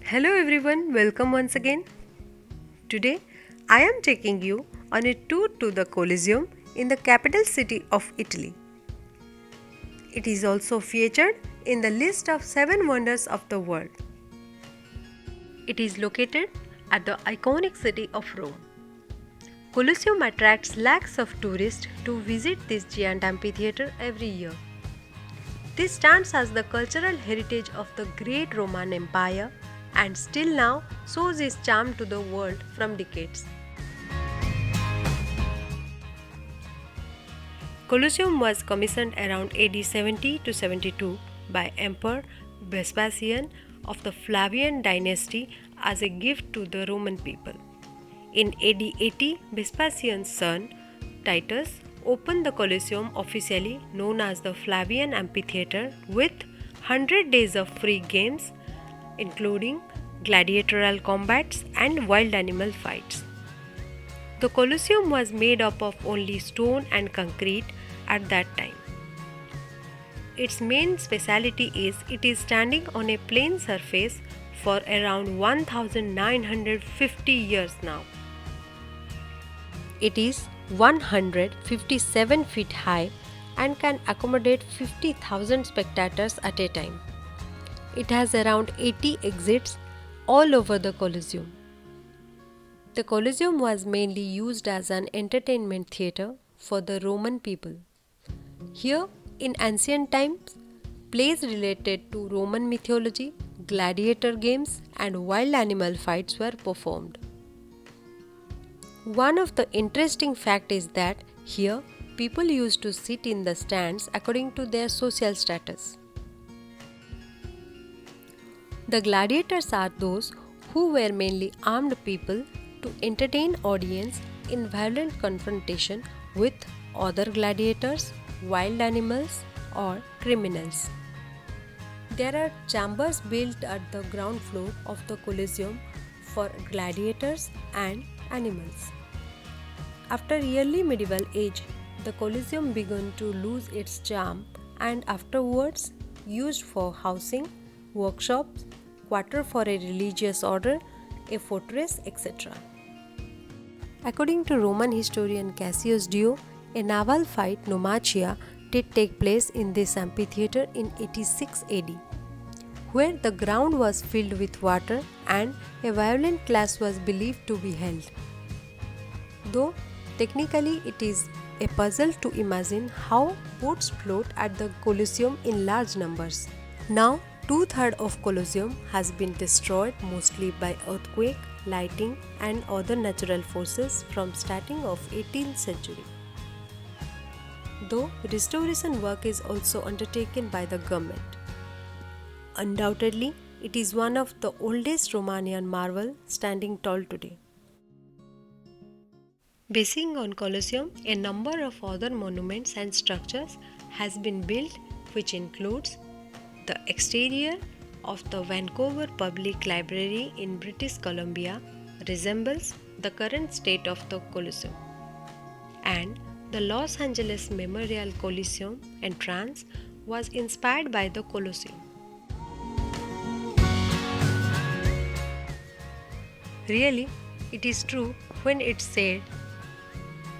Hello everyone, welcome once again. Today I am taking you on a tour to the Colosseum in the capital city of Italy. It is also featured in the list of 7 wonders of the world. It is located at the iconic city of Rome. Colosseum attracts lakhs of tourists to visit this giant amphitheater every year. This stands as the cultural heritage of the great Roman Empire and still now shows its charm to the world from decades. Colosseum was commissioned around AD 70 to 72 by Emperor Vespasian of the Flavian dynasty as a gift to the Roman people. In AD 80, Vespasian's son Titus opened the Colosseum officially known as the Flavian Amphitheater with 100 days of free games including gladiatorial combats and wild animal fights. The Colosseum was made up of only stone and concrete at that time. Its main speciality is it is standing on a plain surface for around 1950 years now. It is 157 feet high and can accommodate 50,000 spectators at a time. It has around 80 exits all over the Colosseum. The Colosseum was mainly used as an entertainment theatre for the Roman people. Here, in ancient times, plays related to Roman mythology, gladiator games, and wild animal fights were performed. One of the interesting facts is that here people used to sit in the stands according to their social status. The gladiators are those who were mainly armed people to entertain audience in violent confrontation with other gladiators, wild animals, or criminals. There are chambers built at the ground floor of the Colosseum for gladiators and animals. After early medieval age, the Colosseum began to lose its charm and afterwards used for housing, workshops, quarter for a religious order, a fortress, etc. According to Roman historian Cassius Dio, a naval fight, Numancia, did take place in this amphitheater in 86 AD, where the ground was filled with water and a violent clash was believed to be held. Though technically it is a puzzle to imagine how boats float at the Colosseum in large numbers. Now, 2/3 of Colosseum has been destroyed mostly by earthquake, lightning and other natural forces from starting of 18th century. Though restoration work is also undertaken by the government. Undoubtedly, it is one of the oldest Romanian marvel standing tall today. Basing on Colosseum, a number of other monuments and structures has been built which includes the exterior of the Vancouver Public Library in British Columbia resembles the current state of the Colosseum, and the Los Angeles Memorial Coliseum entrance was inspired by the Colosseum. Really, it is true when it's said,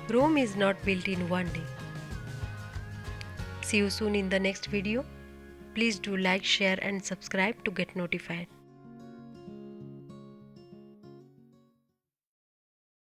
Rome is not built in one day. See you soon in the next video. Please do like, share and subscribe to get notified.